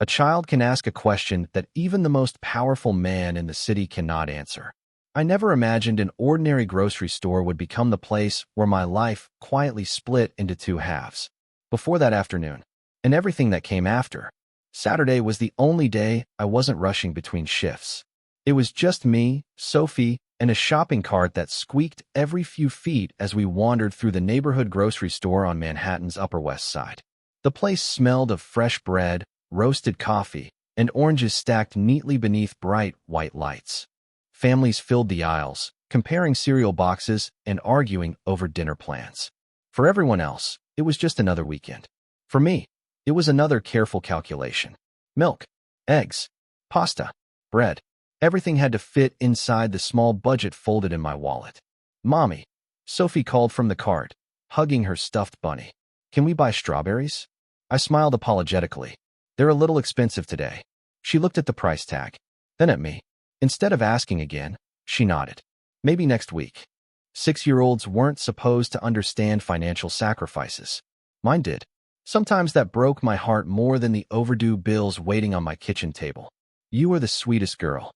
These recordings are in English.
A child can ask a question that even the most powerful man in the city cannot answer. I never imagined an ordinary grocery store would become the place where my life quietly split into two halves. Before that afternoon, and everything that came after, Saturday was the only day I wasn't rushing between shifts. It was just me, Sophie, and a shopping cart that squeaked every few feet as we wandered through the neighborhood grocery store on Manhattan's Upper West Side. The place smelled of fresh bread, roasted coffee, and oranges stacked neatly beneath bright white lights. Families filled the aisles, comparing cereal boxes and arguing over dinner plans. For everyone else, it was just another weekend. For me, it was another careful calculation. Milk, eggs, pasta, bread. Everything had to fit inside the small budget folded in my wallet. "Mommy," Sophie called from the cart, hugging her stuffed bunny. "Can we buy strawberries?" I smiled apologetically. "They're a little expensive today." She looked at the price tag, then at me. Instead of asking again, she nodded. "Maybe next week." 6-year-olds weren't supposed to understand financial sacrifices. Mine did. Sometimes that broke my heart more than the overdue bills waiting on my kitchen table. "You are the sweetest girl."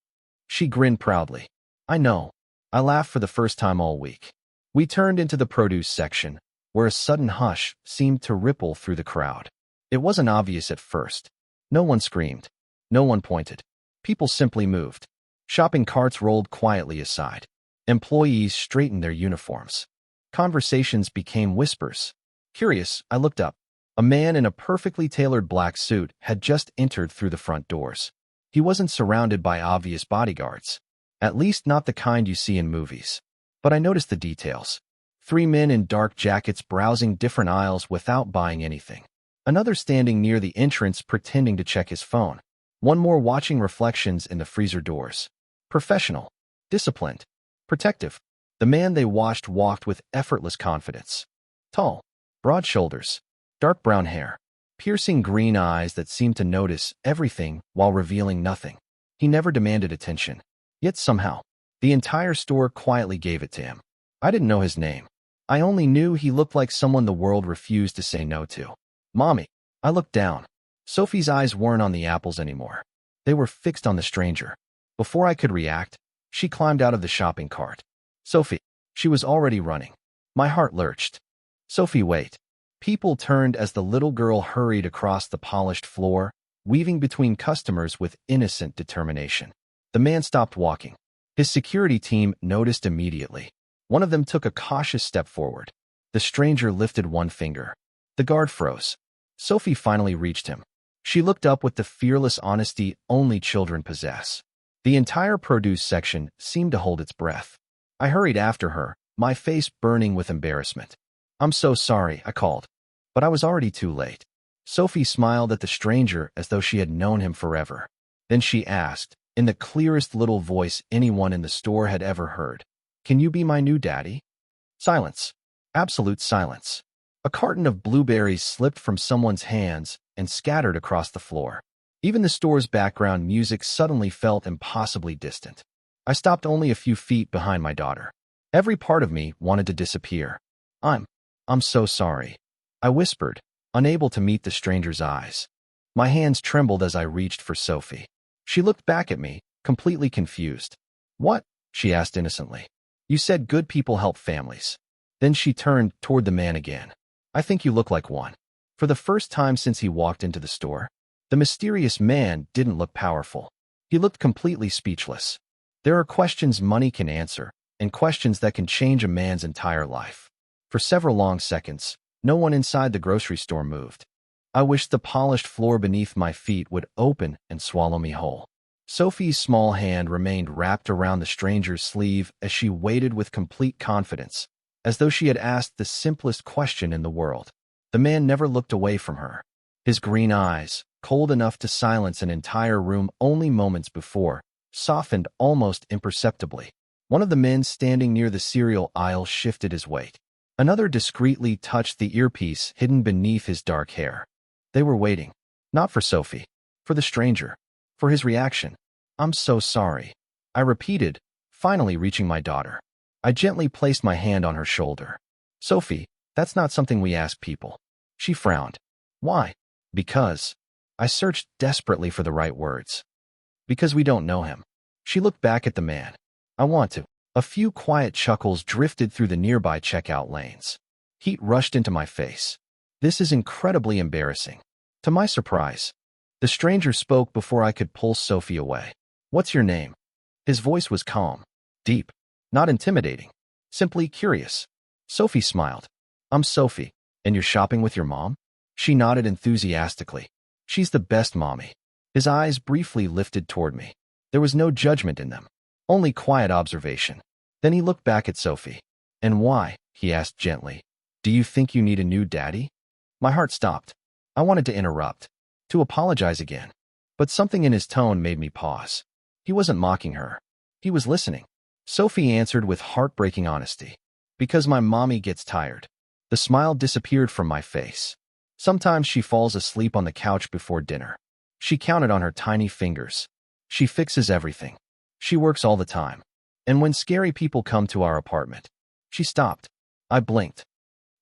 She grinned proudly. "I know." I laughed for the first time all week. We turned into the produce section, where a sudden hush seemed to ripple through the crowd. It wasn't obvious at first. No one screamed. No one pointed. People simply moved. Shopping carts rolled quietly aside. Employees straightened their uniforms. Conversations became whispers. Curious, I looked up. A man in a perfectly tailored black suit had just entered through the front doors. He wasn't surrounded by obvious bodyguards. At least not the kind you see in movies. But I noticed the details. 3 men in dark jackets browsing different aisles without buying anything. Another standing near the entrance pretending to check his phone. One more watching reflections in the freezer doors. Professional, disciplined, protective. The man they watched walked with effortless confidence. Tall, broad shoulders, dark brown hair, piercing green eyes that seemed to notice everything while revealing nothing. He never demanded attention. Yet somehow, the entire store quietly gave it to him. I didn't know his name. I only knew he looked like someone the world refused to say no to. "Mommy." I looked down. Sophie's eyes weren't on the apples anymore. They were fixed on the stranger. Before I could react, she climbed out of the shopping cart. "Sophie." She was already running. My heart lurched. "Sophie, wait." People turned as the little girl hurried across the polished floor, weaving between customers with innocent determination. The man stopped walking. His security team noticed immediately. One of them took a cautious step forward. The stranger lifted one finger. The guard froze. Sophie finally reached him. She looked up with the fearless honesty only children possess. The entire produce section seemed to hold its breath. I hurried after her, my face burning with embarrassment. "I'm so sorry," I called. But I was already too late. Sophie smiled at the stranger as though she had known him forever. Then she asked, in the clearest little voice anyone in the store had ever heard, "Can you be my new daddy?" Silence. Absolute silence. A carton of blueberries slipped from someone's hands and scattered across the floor. Even the store's background music suddenly felt impossibly distant. I stopped only a few feet behind my daughter. Every part of me wanted to disappear. I'm so sorry," I whispered, unable to meet the stranger's eyes. My hands trembled as I reached for Sophie. She looked back at me, completely confused. "What?" she asked innocently. "You said good people help families." Then she turned toward the man again. "I think you look like one." For the first time since he walked into the store, the mysterious man didn't look powerful. He looked completely speechless. There are questions money can answer, and questions that can change a man's entire life. For several long seconds, no one inside the grocery store moved. I wished the polished floor beneath my feet would open and swallow me whole. Sophie's small hand remained wrapped around the stranger's sleeve as she waited with complete confidence, as though she had asked the simplest question in the world. The man never looked away from her. His green eyes, cold enough to silence an entire room only moments before, softened almost imperceptibly. One of the men standing near the cereal aisle shifted his weight. Another discreetly touched the earpiece hidden beneath his dark hair. They were waiting, not for Sophie, for the stranger, for his reaction. "I'm so sorry," I repeated, finally reaching my daughter. I gently placed my hand on her shoulder. "Sophie, that's not something we ask people." She frowned. "Why?" "Because I searched desperately for the right words. Because we don't know him. She looked back at the man. I want to. A few quiet chuckles drifted through the nearby checkout lanes. Heat rushed into my face. This is incredibly embarrassing. To my surprise, the stranger spoke before I could pull Sophie away. What's your name? His voice was calm, deep, not intimidating, simply curious. Sophie smiled. I'm Sophie, and you're shopping with your mom? She nodded enthusiastically. She's the best mommy. His eyes briefly lifted toward me. There was no judgment in them, only quiet observation. Then he looked back at Sophie. And why? He asked gently. Do you think you need a new daddy? My heart stopped. I wanted to interrupt, to apologize again. But something in his tone made me pause. He wasn't mocking her. He was listening. Sophie answered with heartbreaking honesty. Because my mommy gets tired. The smile disappeared from my face. Sometimes she falls asleep on the couch before dinner. She counted on her tiny fingers. She fixes everything. She works all the time. And when scary people come to our apartment. She stopped. I blinked.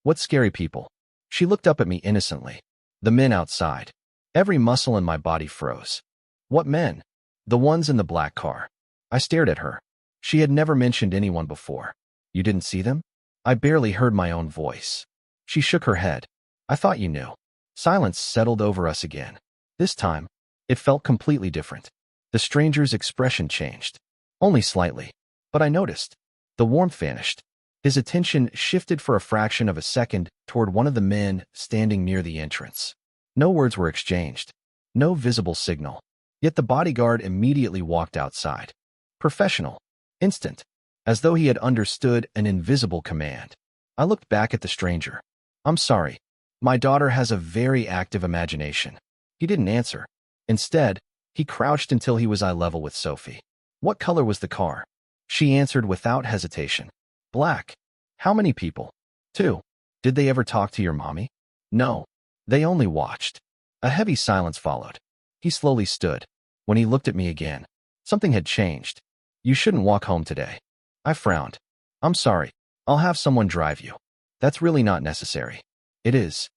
What scary people? She looked up at me innocently. The men outside. Every muscle in my body froze. What men? The ones in the black car. I stared at her. She had never mentioned anyone before. You didn't see them? I barely heard my own voice. She shook her head. I thought you knew. Silence settled over us again. This time, it felt completely different. The stranger's expression changed. Only slightly. But I noticed. The warmth vanished. His attention shifted for a fraction of a second toward one of the men standing near the entrance. No words were exchanged. No visible signal. Yet the bodyguard immediately walked outside. Professional. Instant. As though he had understood an invisible command. I looked back at the stranger. I'm sorry. My daughter has a very active imagination. He didn't answer. Instead, he crouched until he was eye level with Sophie. What color was the car? She answered without hesitation. Black. How many people? 2. Did they ever talk to your mommy? No. They only watched. A heavy silence followed. He slowly stood. When he looked at me again, something had changed. You shouldn't walk home today. I frowned. I'm sorry. I'll have someone drive you. That's really not necessary. It is.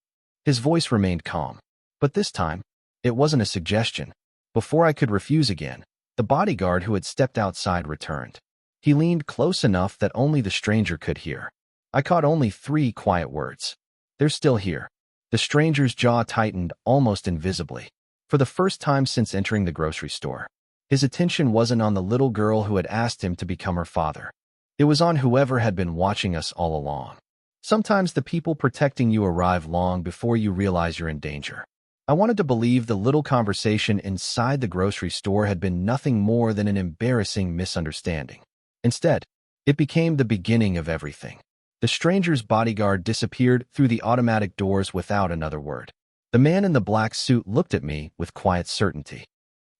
His voice remained calm. But this time, it wasn't a suggestion. Before I could refuse again, the bodyguard who had stepped outside returned. He leaned close enough that only the stranger could hear. I caught only 3 quiet words. They're still here. The stranger's jaw tightened almost invisibly. For the first time since entering the grocery store, his attention wasn't on the little girl who had asked him to become her father. It was on whoever had been watching us all along. Sometimes the people protecting you arrive long before you realize you're in danger. I wanted to believe the little conversation inside the grocery store had been nothing more than an embarrassing misunderstanding. Instead, it became the beginning of everything. The stranger's bodyguard disappeared through the automatic doors without another word. The man in the black suit looked at me with quiet certainty.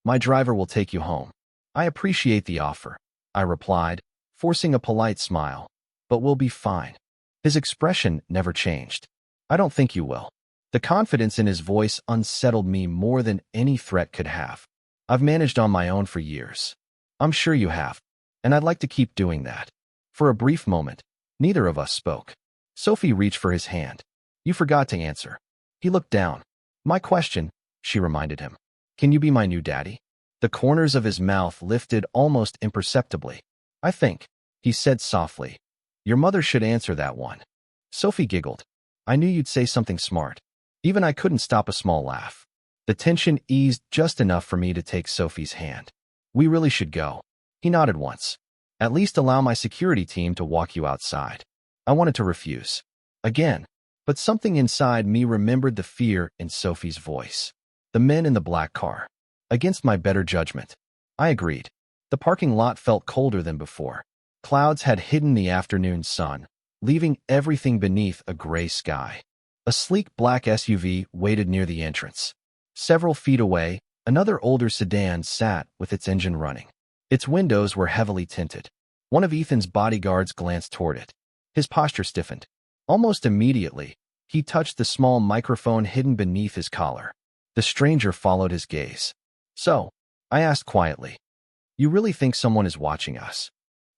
My driver will take you home. I appreciate the offer, I replied, forcing a polite smile. But we'll be fine. His expression never changed. I don't think you will. The confidence in his voice unsettled me more than any threat could have. I've managed on my own for years. I'm sure you have. And I'd like to keep doing that. For a brief moment, neither of us spoke. Sophie reached for his hand. You forgot to answer. He looked down. My question, she reminded him. Can you be my new daddy? The corners of his mouth lifted almost imperceptibly. I think, he said softly. Your mother should answer that one. Sophie giggled. I knew you'd say something smart. Even I couldn't stop a small laugh. The tension eased just enough for me to take Sophie's hand. We really should go. He nodded once. At least allow my security team to walk you outside. I wanted to refuse. Again. But something inside me remembered the fear in Sophie's voice. The men in the black car. Against my better judgment. I agreed. The parking lot felt colder than before. Clouds had hidden the afternoon sun, leaving everything beneath a gray sky. A sleek black SUV waited near the entrance. Several feet away, another older sedan sat with its engine running. Its windows were heavily tinted. One of Ethan's bodyguards glanced toward it. His posture stiffened. Almost immediately, he touched the small microphone hidden beneath his collar. The stranger followed his gaze. So, I asked quietly, you really think someone is watching us?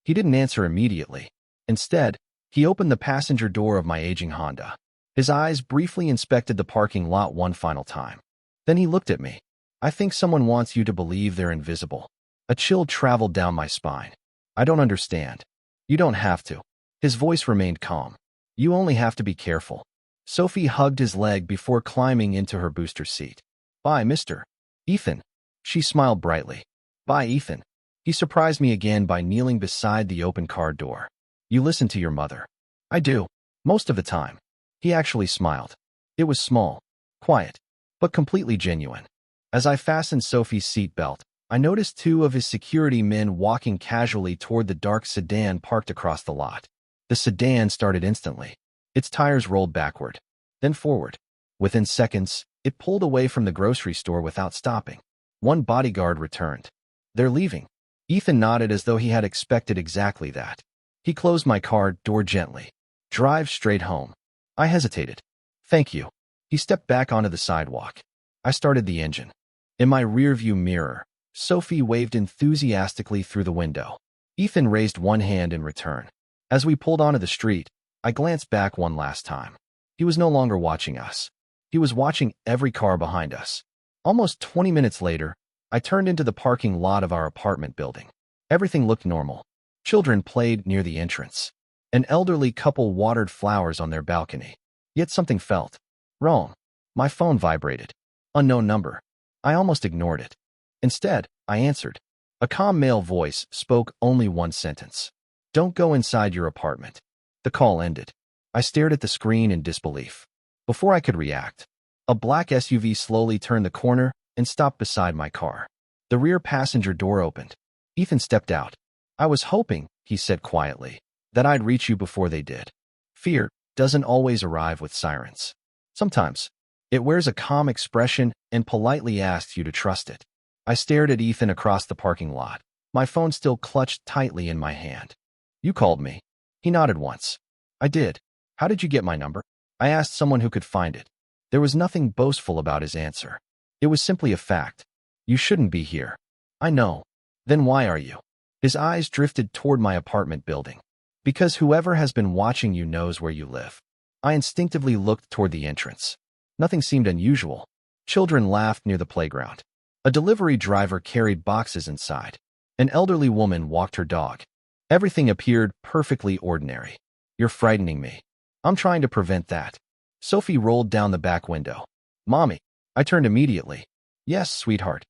He didn't answer immediately. Instead, he opened the passenger door of my aging Honda. His eyes briefly inspected the parking lot one final time. Then he looked at me. I think someone wants you to believe they're invisible. A chill traveled down my spine. I don't understand. You don't have to. His voice remained calm. You only have to be careful. Sophie hugged his leg before climbing into her booster seat. Bye, Mr. Ethan. She smiled brightly. Bye, Ethan. He surprised me again by kneeling beside the open car door. You listen to your mother. I do. Most of the time. He actually smiled. It was small, quiet, but completely genuine. As I fastened Sophie's seatbelt, I noticed two of his security men walking casually toward the dark sedan parked across the lot. The sedan started instantly. Its tires rolled backward, then forward. Within seconds, it pulled away from the grocery store without stopping. One bodyguard returned. They're leaving. Ethan nodded as though he had expected exactly that. He closed my car door gently. Drive straight home. I hesitated. Thank you. He stepped back onto the sidewalk. I started the engine. In my rearview mirror, Sophie waved enthusiastically through the window. Ethan raised one hand in return. As we pulled onto the street, I glanced back one last time. He was no longer watching us. He was watching every car behind us. Almost 20 minutes later, I turned into the parking lot of our apartment building. Everything looked normal. Children played near the entrance. An elderly couple watered flowers on their balcony. Yet something felt wrong. My phone vibrated. Unknown number. I almost ignored it. Instead, I answered. A calm male voice spoke only one sentence. Don't go inside your apartment. The call ended. I stared at the screen in disbelief. Before I could react, a black SUV slowly turned the corner and stopped beside my car. The rear passenger door opened. Ethan stepped out. I was hoping, he said quietly, that I'd reach you before they did. Fear doesn't always arrive with sirens. Sometimes, it wears a calm expression and politely asks you to trust it. I stared at Ethan across the parking lot, my phone still clutched tightly in my hand. You called me. He nodded once. I did. How did you get my number? I asked someone who could find it. There was nothing boastful about his answer. It was simply a fact. You shouldn't be here. I know. Then why are you? His eyes drifted toward my apartment building. Because whoever has been watching you knows where you live. I instinctively looked toward the entrance. Nothing seemed unusual. Children laughed near the playground. A delivery driver carried boxes inside. An elderly woman walked her dog. Everything appeared perfectly ordinary. You're frightening me. I'm trying to prevent that. Sophie rolled down the back window. Mommy. I turned immediately. Yes, sweetheart.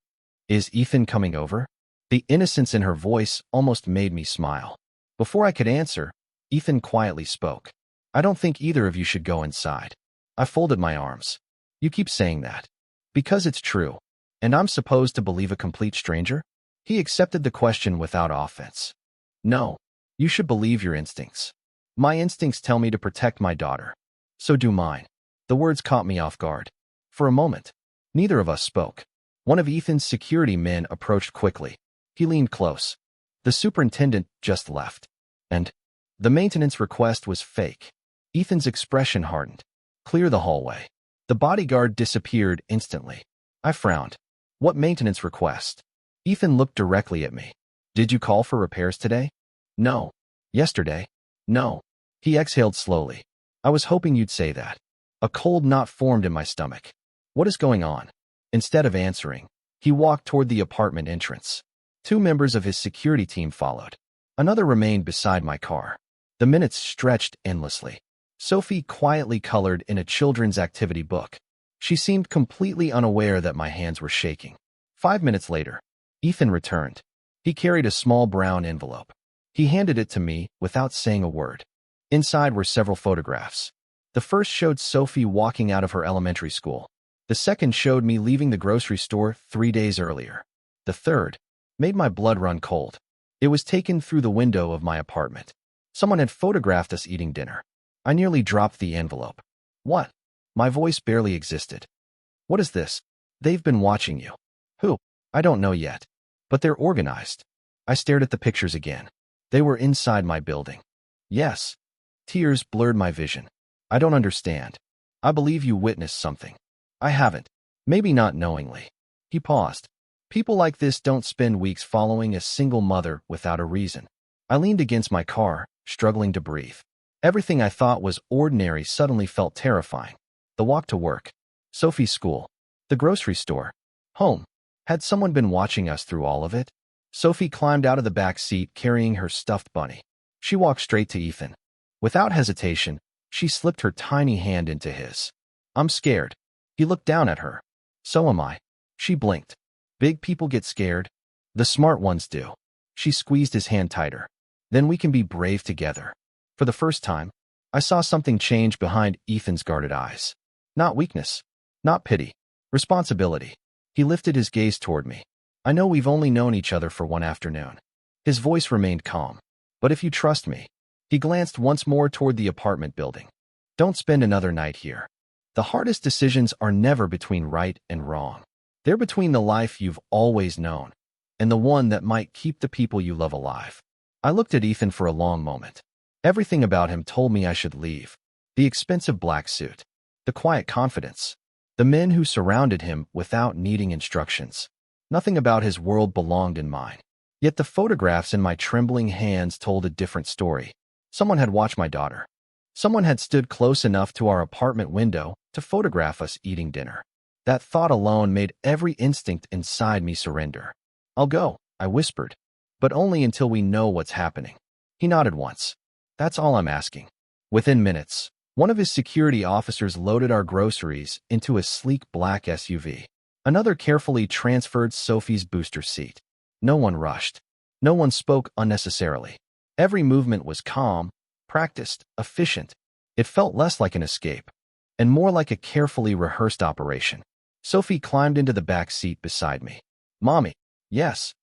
Is Ethan coming over? The innocence in her voice almost made me smile. Before I could answer, Ethan quietly spoke. I don't think either of you should go inside. I folded my arms. You keep saying that. Because it's true. And I'm supposed to believe a complete stranger? He accepted the question without offense. No. You should believe your instincts. My instincts tell me to protect my daughter. So do mine. The words caught me off guard. For a moment, neither of us spoke. One of Ethan's security men approached quickly. He leaned close. The superintendent just left. And the maintenance request was fake. Ethan's expression hardened. Clear the hallway. The bodyguard disappeared instantly. I frowned. What maintenance request? Ethan looked directly at me. Did you call for repairs today? No. Yesterday? No. He exhaled slowly. I was hoping you'd say that. A cold knot formed in my stomach. What is going on? Instead of answering, he walked toward the apartment entrance. Two members of his security team followed. Another remained beside my car. The minutes stretched endlessly. Sophie quietly colored in a children's activity book. She seemed completely unaware that my hands were shaking. 5 minutes later, Ethan returned. He carried a small brown envelope. He handed it to me without saying a word. Inside were several photographs. The first showed Sophie walking out of her elementary school. The second showed me leaving the grocery store 3 days earlier. The third made my blood run cold. It was taken through the window of my apartment. Someone had photographed us eating dinner. I nearly dropped the envelope. What? My voice barely existed. What is this? They've been watching you. Who? I don't know yet. But they're organized. I stared at the pictures again. They were inside my building. Yes. Tears blurred my vision. I don't understand. I believe you witnessed something. I haven't. Maybe not knowingly. He paused. People like this don't spend weeks following a single mother without a reason. I leaned against my car, struggling to breathe. Everything I thought was ordinary suddenly felt terrifying. The walk to work. Sophie's school. The grocery store. Home. Had someone been watching us through all of it? Sophie climbed out of the back seat carrying her stuffed bunny. She walked straight to Ethan. Without hesitation, she slipped her tiny hand into his. I'm scared. He looked down at her. So am I. She blinked. Big people get scared. The smart ones do. She squeezed his hand tighter. Then we can be brave together. For the first time, I saw something change behind Ethan's guarded eyes. Not weakness. Not pity. Responsibility. He lifted his gaze toward me. I know we've only known each other for one afternoon. His voice remained calm. But if you trust me, he glanced once more toward the apartment building. Don't spend another night here. The hardest decisions are never between right and wrong. They're between the life you've always known and the one that might keep the people you love alive. I looked at Ethan for a long moment. Everything about him told me I should leave. The expensive black suit, the quiet confidence, the men who surrounded him without needing instructions. Nothing about his world belonged in mine. Yet the photographs in my trembling hands told a different story. Someone had watched my daughter. Someone had stood close enough to our apartment window to photograph us eating dinner. That thought alone made every instinct inside me surrender. I'll go, I whispered, but only until we know what's happening. He nodded once. That's all I'm asking. Within minutes, one of his security officers loaded our groceries into a sleek black SUV. Another carefully transferred Sophie's booster seat. No one rushed. No one spoke unnecessarily. Every movement was calm, practiced, efficient. It felt less like an escape, and more like a carefully rehearsed operation. Sophie climbed into the back seat beside me. Mommy. Yes.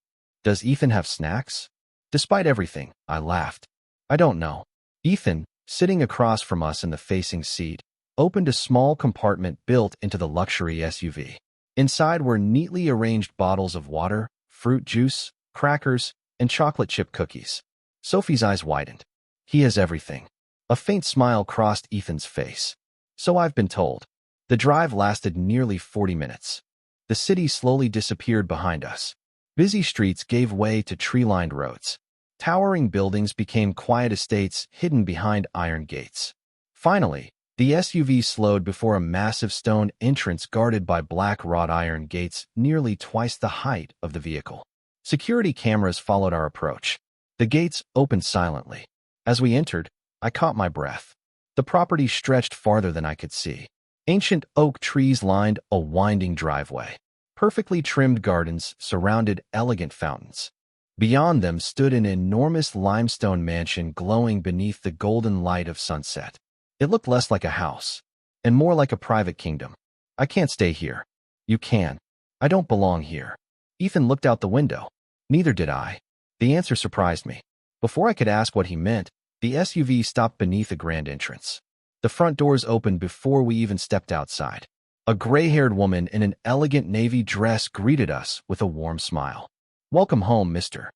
Does Ethan have snacks? Despite everything, I laughed. I don't know. Ethan, sitting across from us in the facing seat, opened a small compartment built into the luxury SUV. Inside were neatly arranged bottles of water, fruit juice, crackers, and chocolate chip cookies. Sophie's eyes widened. He has everything. A faint smile crossed Ethan's face. So I've been told. The drive lasted nearly 40 minutes. The city slowly disappeared behind us. Busy streets gave way to tree-lined roads. Towering buildings became quiet estates hidden behind iron gates. Finally, the SUV slowed before a massive stone entrance guarded by black wrought iron gates nearly twice the height of the vehicle. Security cameras followed our approach. The gates opened silently. As we entered, I caught my breath. The property stretched farther than I could see. Ancient oak trees lined a winding driveway. Perfectly trimmed gardens surrounded elegant fountains. Beyond them stood an enormous limestone mansion glowing beneath the golden light of sunset. It looked less like a house, and more like a private kingdom. I can't stay here. You can. I don't belong here. Ethan looked out the window. Neither did I. The answer surprised me. Before I could ask what he meant, the SUV stopped beneath a grand entrance. The front doors opened before we even stepped outside. A gray-haired woman in an elegant navy dress greeted us with a warm smile. Welcome home, Mr.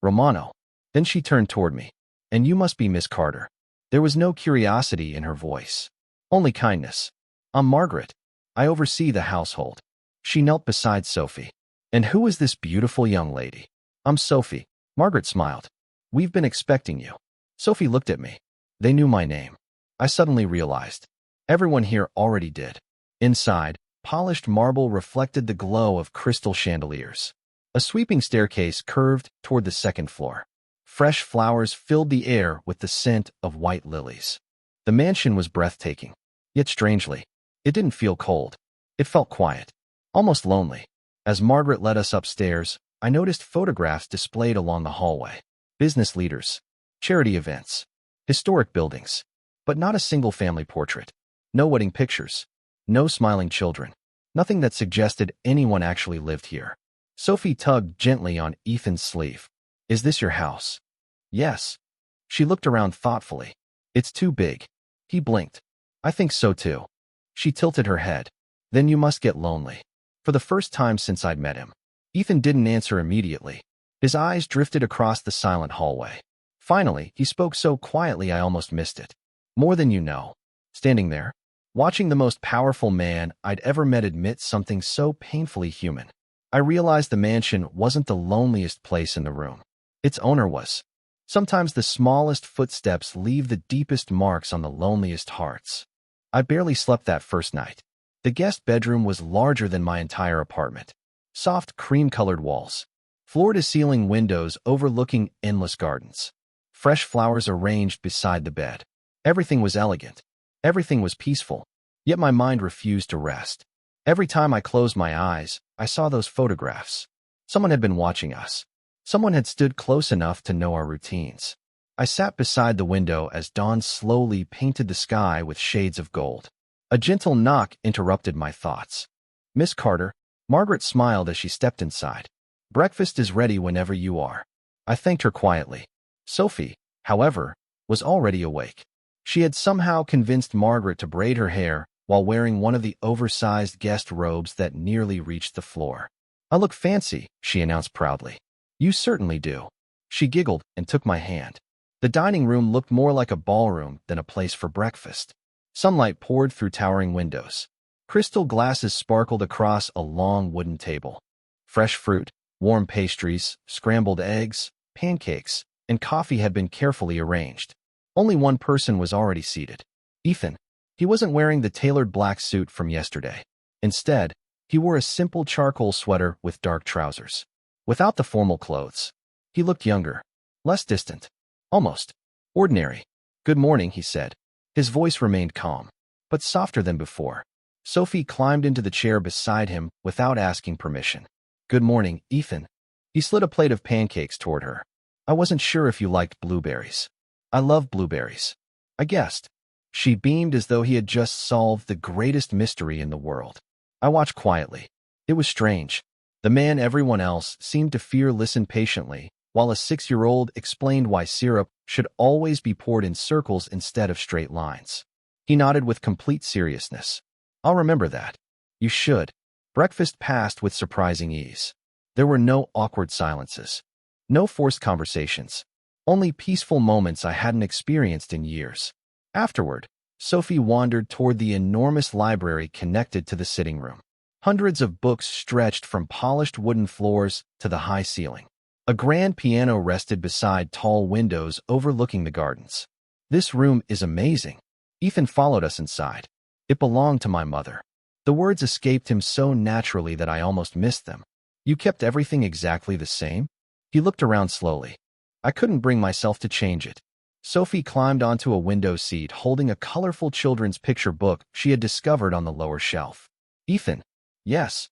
Romano. Then she turned toward me. And you must be Miss Carter. There was no curiosity in her voice. Only kindness. I'm Margaret. I oversee the household. She knelt beside Sophie. And who is this beautiful young lady? I'm Sophie. Margaret smiled. We've been expecting you. Sophie looked at me. They knew my name. I suddenly realized. Everyone here already did. Inside, polished marble reflected the glow of crystal chandeliers. A sweeping staircase curved toward the second floor. Fresh flowers filled the air with the scent of white lilies. The mansion was breathtaking. Yet strangely, it didn't feel cold. It felt quiet, almost lonely. As Margaret led us upstairs, I noticed photographs displayed along the hallway. Business leaders, charity events, historic buildings, but not a single family portrait. No wedding pictures. No smiling children. Nothing that suggested anyone actually lived here. Sophie tugged gently on Ethan's sleeve. Is this your house? Yes. She looked around thoughtfully. It's too big. He blinked. I think so too. She tilted her head. Then you must get lonely. For the first time since I'd met him. Ethan didn't answer immediately. His eyes drifted across the silent hallway. Finally, he spoke so quietly I almost missed it. More than you know. Standing there, watching the most powerful man I'd ever met admit something so painfully human, I realized the mansion wasn't the loneliest place in the room. Its owner was. Sometimes the smallest footsteps leave the deepest marks on the loneliest hearts. I barely slept that first night. The guest bedroom was larger than my entire apartment. Soft, cream-colored walls. Floor-to-ceiling windows overlooking endless gardens. Fresh flowers arranged beside the bed. Everything was elegant. Everything was peaceful. Yet my mind refused to rest. Every time I closed my eyes, I saw those photographs. Someone had been watching us. Someone had stood close enough to know our routines. I sat beside the window as dawn slowly painted the sky with shades of gold. A gentle knock interrupted my thoughts. "Miss Carter." Margaret smiled as she stepped inside. "Breakfast is ready whenever you are." I thanked her quietly. Sophie, however, was already awake. She had somehow convinced Margaret to braid her hair while wearing one of the oversized guest robes that nearly reached the floor. "I look fancy," she announced proudly. "You certainly do." She giggled and took my hand. The dining room looked more like a ballroom than a place for breakfast. Sunlight poured through towering windows. Crystal glasses sparkled across a long wooden table. Fresh fruit, warm pastries, scrambled eggs, pancakes, and coffee had been carefully arranged. Only one person was already seated. Ethan. He wasn't wearing the tailored black suit from yesterday. Instead, he wore a simple charcoal sweater with dark trousers. Without the formal clothes, he looked younger, less distant, almost ordinary. "Good morning," he said. His voice remained calm, but softer than before. Sophie climbed into the chair beside him without asking permission. "Good morning, Ethan." He slid a plate of pancakes toward her. "I wasn't sure if you liked blueberries." "I love blueberries." I guessed. She beamed as though he had just solved the greatest mystery in the world. I watched quietly. It was strange. The man everyone else seemed to fear listened patiently, while a 6-year-old explained why syrup should always be poured in circles instead of straight lines. He nodded with complete seriousness. "I'll remember that." "You should." Breakfast passed with surprising ease. There were no awkward silences. No forced conversations. Only peaceful moments I hadn't experienced in years. Afterward, Sophie wandered toward the enormous library connected to the sitting room. Hundreds of books stretched from polished wooden floors to the high ceiling. A grand piano rested beside tall windows overlooking the gardens. "This room is amazing." Ethan followed us inside. "It belonged to my mother." The words escaped him so naturally that I almost missed them. "You kept everything exactly the same?" He looked around slowly. I couldn't bring myself to change it. Sophie climbed onto a window seat holding a colorful children's picture book she had discovered on the lower shelf. "Ethan." "Yes."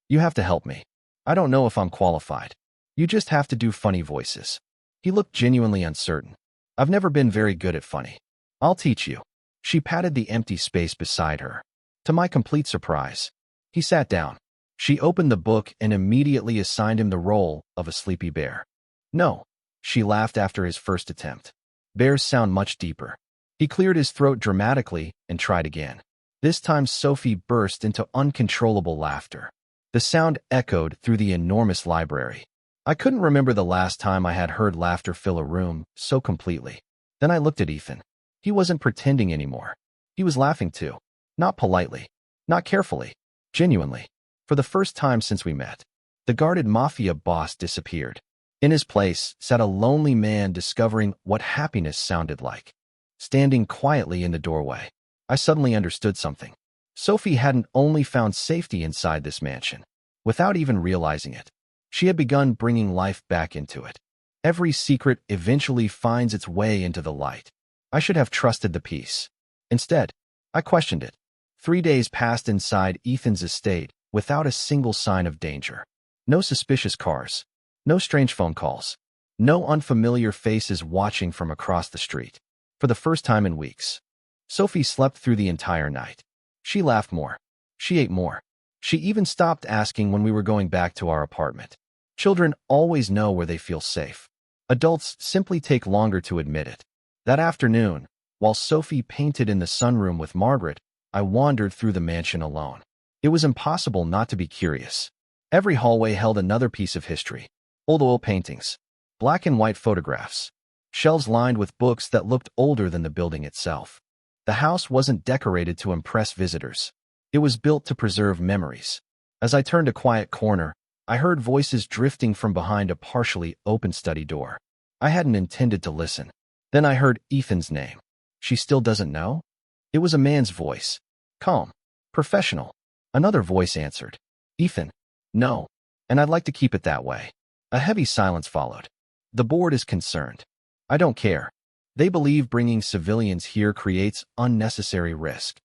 "You have to help me. I don't know if I'm qualified. You just have to do funny voices." He looked genuinely uncertain. "I've never been very good at funny." "I'll teach you." She patted the empty space beside her. To my complete surprise, he sat down. She opened the book and immediately assigned him the role of a sleepy bear. "No." She laughed after his first attempt. "Bears sound much deeper." He cleared his throat dramatically and tried again. This time Sophie burst into uncontrollable laughter. The sound echoed through the enormous library. I couldn't remember the last time I had heard laughter fill a room so completely. Then I looked at Ethan. He wasn't pretending anymore. He was laughing too. Not politely. Not carefully. Genuinely. For the first time since we met. The guarded Mafia boss disappeared. In his place sat a lonely man discovering what happiness sounded like. Standing quietly in the doorway, I suddenly understood something. Sophie hadn't only found safety inside this mansion. Without even realizing it, she had begun bringing life back into it. Every secret eventually finds its way into the light. I should have trusted the peace. Instead, I questioned it. 3 days passed inside Ethan's estate without a single sign of danger. No suspicious cars. No strange phone calls. No unfamiliar faces watching from across the street. For the first time in weeks, Sophie slept through the entire night. She laughed more. She ate more. She even stopped asking when we were going back to our apartment. Children always know where they feel safe. Adults simply take longer to admit it. That afternoon, while Sophie painted in the sunroom with Margaret, I wandered through the mansion alone. It was impossible not to be curious. Every hallway held another piece of history. Old oil paintings, black and white photographs, shelves lined with books that looked older than the building itself. The house wasn't decorated to impress visitors. It was built to preserve memories. As I turned a quiet corner, I heard voices drifting from behind a partially open study door. I hadn't intended to listen. Then I heard Ethan's name. "She still doesn't know?" It was a man's voice. Calm. Professional. Another voice answered. Ethan, no. And I'd like to keep it that way. A heavy silence followed. The board is concerned. I don't care. They believe bringing civilians here creates unnecessary risk.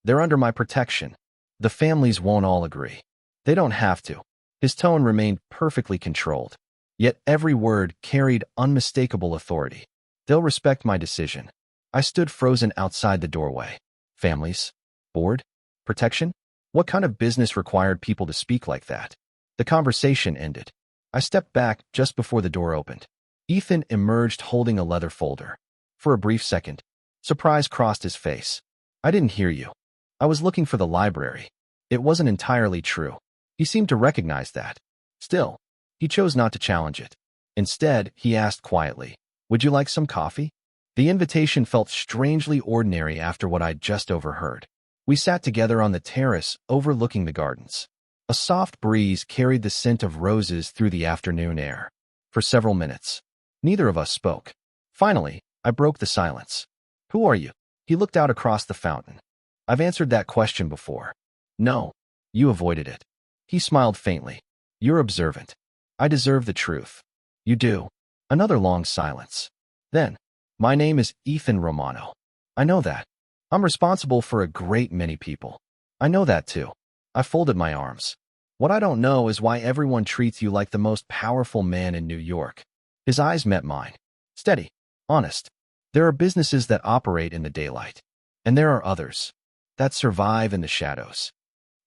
They're under my protection. The families won't all agree. They don't have to. His tone remained perfectly controlled. Yet every word carried unmistakable authority. They'll respect my decision. I stood frozen outside the doorway. Families? Board? Protection? What kind of business required people to speak like that? The conversation ended. I stepped back just before the door opened. Ethan emerged holding a leather folder. For a brief second, surprise crossed his face. I didn't hear you. I was looking for the library. It wasn't entirely true. He seemed to recognize that. Still, he chose not to challenge it. Instead, he asked quietly, "Would you like some coffee?" The invitation felt strangely ordinary after what I'd just overheard. We sat together on the terrace overlooking the gardens. A soft breeze carried the scent of roses through the afternoon air. For several minutes, neither of us spoke. Finally, I broke the silence. "Who are you?" He looked out across the fountain. "I've answered that question before." "No, you avoided it." He smiled faintly. "You're observant. I deserve the truth." "You do." Another long silence. Then, "My name is Ethan Romano." "I know that. I'm responsible for a great many people." "I know that too." I folded my arms. "What I don't know is why everyone treats you like the most powerful man in New York." His eyes met mine. Steady. Honest. "There are businesses that operate in the daylight. And there are others that survive in the shadows."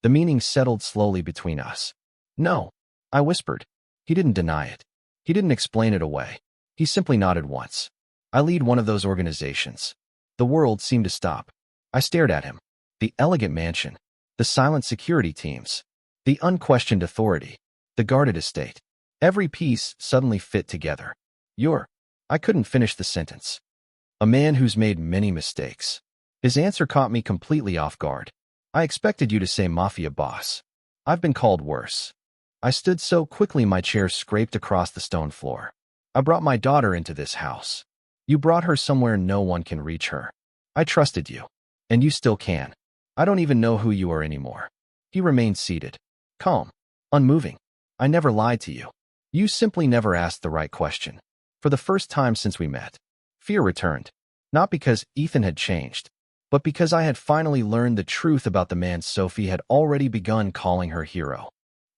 The meaning settled slowly between us. "No," I whispered. He didn't deny it. He didn't explain it away. He simply nodded once. "I lead one of those organizations." The world seemed to stop. I stared at him. The elegant mansion. The silent security teams. The unquestioned authority. The guarded estate. Every piece suddenly fit together. "You're—" I couldn't finish the sentence. "A man who's made many mistakes." His answer caught me completely off guard. "I expected you to say Mafia boss. I've been called worse." I stood so quickly my chair scraped across the stone floor. "I brought my daughter into this house. You brought her somewhere no one can reach her. I trusted you. And you still can. I don't even know who you are anymore." He remained seated. Calm. Unmoving. "I never lied to you. You simply never asked the right question." For the first time since we met, fear returned. Not because Ethan had changed, but because I had finally learned the truth about the man Sophie had already begun calling her hero.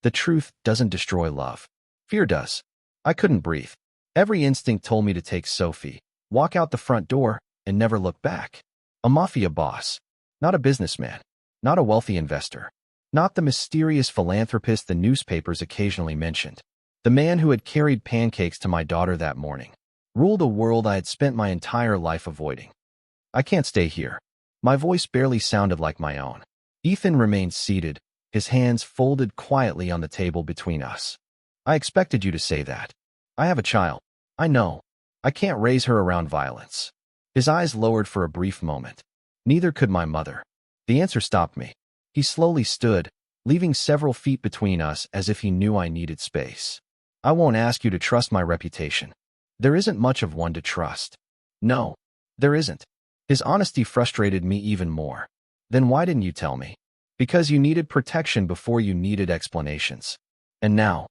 The truth doesn't destroy love. Fear does. I couldn't breathe. Every instinct told me to take Sophie, walk out the front door, and never look back. A mafia boss. Not a businessman. Not a wealthy investor. Not the mysterious philanthropist the newspapers occasionally mentioned. The man who had carried pancakes to my daughter that morning. Ruled a world I had spent my entire life avoiding. "I can't stay here." My voice barely sounded like my own. Ethan remained seated, his hands folded quietly on the table between us. "I expected you to say that. I have a child. I know. I can't raise her around violence." His eyes lowered for a brief moment. Neither could my mother. The answer stopped me. He slowly stood, leaving several feet between us as if he knew I needed space. "I won't ask you to trust my reputation. There isn't much of one to trust." "No, there isn't." His honesty frustrated me even more. "Then why didn't you tell me?" "Because you needed protection before you needed explanations. And now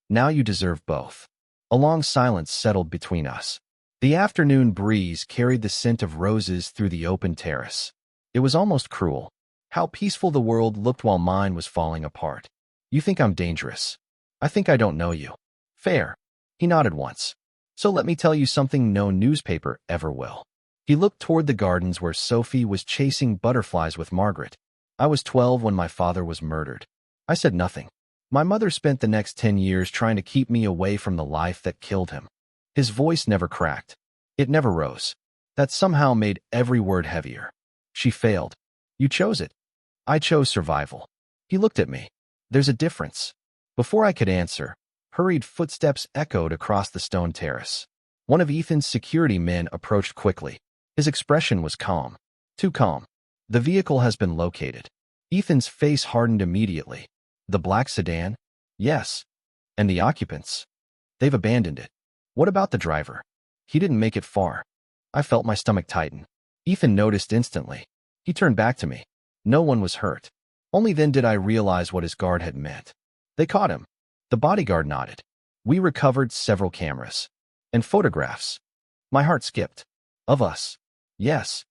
you deserve both." A long silence settled between us. The afternoon breeze carried the scent of roses through the open terrace. It was almost cruel. How peaceful the world looked while mine was falling apart. "You think I'm dangerous. I think I don't know you." "Fair." He nodded once. "So let me tell you something no newspaper ever will." He looked toward the gardens where Sophie was chasing butterflies with Margaret. "I was 12 when my father was murdered." I said nothing. My mother spent the next 10 years trying to keep me away from the life that killed him. His voice never cracked. It never rose. That somehow made every word heavier. "She failed. You chose it. I chose survival." He looked at me. "There's a difference." Before I could answer, hurried footsteps echoed across the stone terrace. One of Ethan's security men approached quickly. His expression was calm. Too calm. "The vehicle has been located." Ethan's face hardened immediately. "The black sedan?" "Yes." "And the occupants?" "They've abandoned it." "What about the driver?" "He didn't make it far." I felt my stomach tighten. Ethan noticed instantly. He turned back to me. "No one was hurt." Only then did I realize what his guard had meant. They caught him. The bodyguard nodded. We recovered several cameras. And photographs. My heart skipped. Of us. Yes.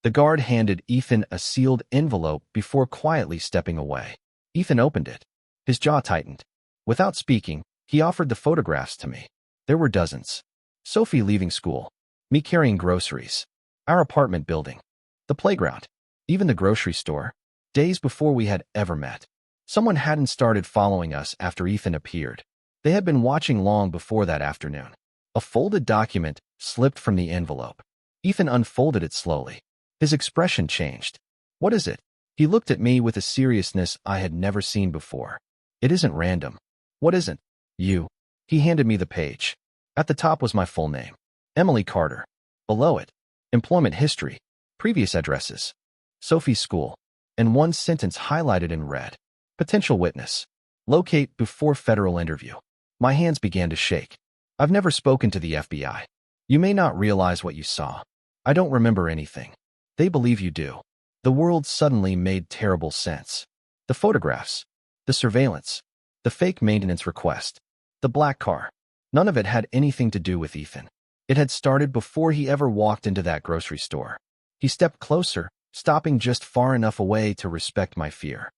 The guard handed Ethan a sealed envelope before quietly stepping away. Ethan opened it. His jaw tightened. Without speaking, he offered the photographs to me. There were dozens. Sophie leaving school. Me carrying groceries. Our apartment building. The playground. Even the grocery store. Days before we had ever met. Someone hadn't started following us after Ethan appeared. They had been watching long before that afternoon. A folded document slipped from the envelope. Ethan unfolded it slowly. His expression changed. What is it? He looked at me with a seriousness I had never seen before. It isn't random. What isn't? You. He handed me the page. At the top was my full name. Emily Carter. Below it, employment history, previous addresses, Sophie's school, and one sentence highlighted in red. Potential witness. Locate before federal interview. My hands began to shake. I've never spoken to the FBI. You may not realize what you saw. I don't remember anything. They believe you do. The world suddenly made terrible sense. The photographs, the surveillance, the fake maintenance request, the black car. None of it had anything to do with Ethan. It had started before he ever walked into that grocery store. He stepped closer, stopping just far enough away to respect my fear.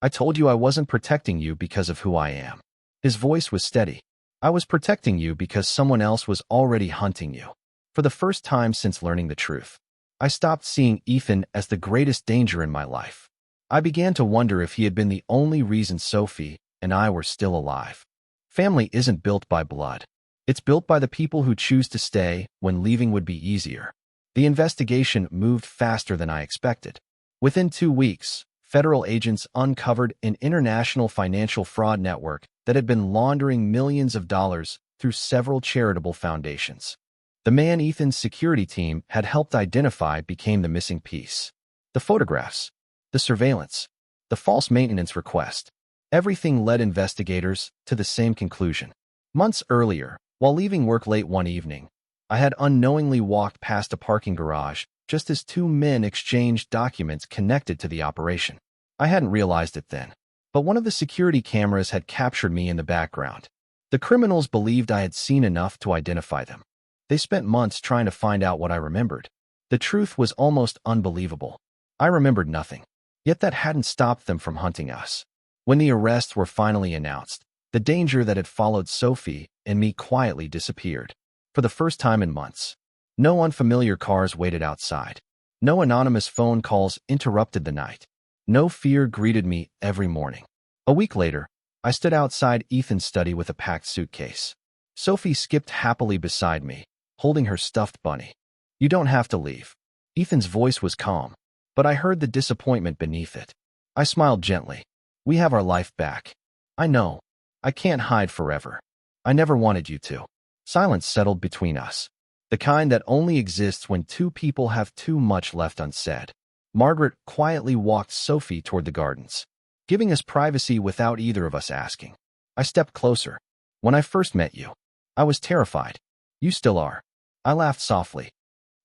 I told you I wasn't protecting you because of who I am. His voice was steady. I was protecting you because someone else was already hunting you. For the first time since learning the truth, I stopped seeing Ethan as the greatest danger in my life. I began to wonder if he had been the only reason Sophie and I were still alive. Family isn't built by blood. It's built by the people who choose to stay when leaving would be easier. The investigation moved faster than I expected. Within 2 weeks, federal agents uncovered an international financial fraud network that had been laundering millions of dollars through several charitable foundations. The man Ethan's security team had helped identify became the missing piece. The photographs, the surveillance, the false maintenance request. Everything led investigators to the same conclusion. Months earlier, while leaving work late one evening, I had unknowingly walked past a parking garage just as 2 men exchanged documents connected to the operation. I hadn't realized it then, but one of the security cameras had captured me in the background. The criminals believed I had seen enough to identify them. They spent months trying to find out what I remembered. The truth was almost unbelievable. I remembered nothing, yet that hadn't stopped them from hunting us. When the arrests were finally announced, the danger that had followed Sophie and me quietly disappeared. For the first time in months, no unfamiliar cars waited outside. No anonymous phone calls interrupted the night. No fear greeted me every morning. A week later, I stood outside Ethan's study with a packed suitcase. Sophie skipped happily beside me, holding her stuffed bunny. You don't have to leave. Ethan's voice was calm, but I heard the disappointment beneath it. I smiled gently. We have our life back. I know. I can't hide forever. I never wanted you to. Silence settled between us. The kind that only exists when 2 people have too much left unsaid. Margaret quietly walked Sophie toward the gardens, giving us privacy without either of us asking. I stepped closer. When I first met you, I was terrified. You still are. I laughed softly.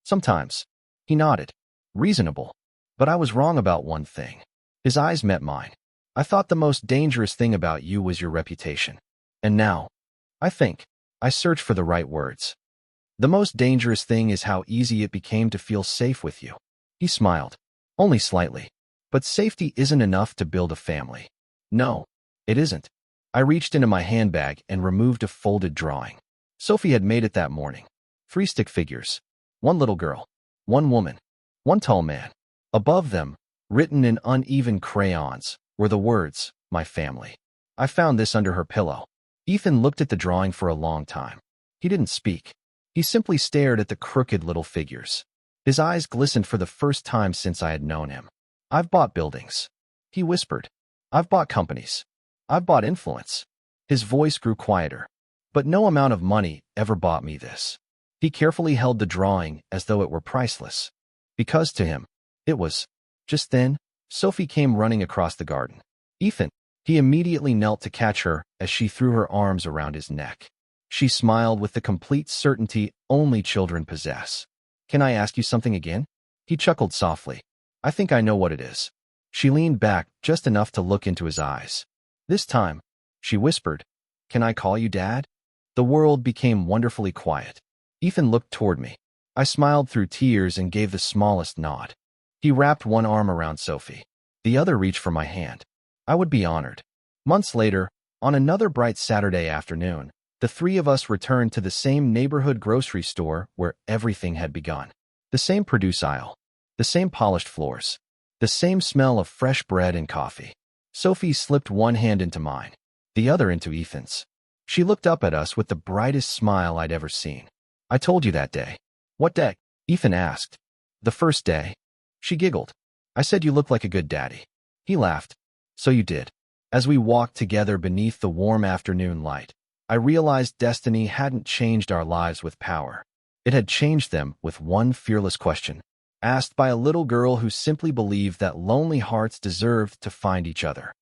Sometimes. He nodded. Reasonable. But I was wrong about one thing. His eyes met mine. I thought the most dangerous thing about you was your reputation. And now, I think, I search for the right words. The most dangerous thing is how easy it became to feel safe with you. He smiled. Only slightly. But safety isn't enough to build a family. No, it isn't. I reached into my handbag and removed a folded drawing. Sophie had made it that morning. 3 stick figures. 1 little girl. 1 woman. 1 tall man. Above them, written in uneven crayons, were the words, my family. I found this under her pillow. Ethan looked at the drawing for a long time. He didn't speak. He simply stared at the crooked little figures. His eyes glistened for the first time since I had known him. I've bought buildings. He whispered. I've bought companies. I've bought influence. His voice grew quieter. But no amount of money ever bought me this. He carefully held the drawing as though it were priceless. Because to him, it was. Just then, Sophie came running across the garden. Ethan. He immediately knelt to catch her as she threw her arms around his neck. She smiled with the complete certainty only children possess. Can I ask you something again? He chuckled softly. I think I know what it is. She leaned back just enough to look into his eyes. This time, she whispered, "Can I call you Dad?" The world became wonderfully quiet. Ethan looked toward me. I smiled through tears and gave the smallest nod. He wrapped one arm around Sophie. The other reached for my hand. I would be honored. Months later, on another bright Saturday afternoon, the three of us returned to the same neighborhood grocery store where everything had begun. The same produce aisle, the same polished floors, the same smell of fresh bread and coffee. Sophie slipped one hand into mine, the other into Ethan's. She looked up at us with the brightest smile I'd ever seen. "I told you that day." "What day?" Ethan asked. "The first day." She giggled. "I said you looked like a good daddy." He laughed. "So you did." As we walked together beneath the warm afternoon light, I realized destiny hadn't changed our lives with power. It had changed them with one fearless question, asked by a little girl who simply believed that lonely hearts deserved to find each other.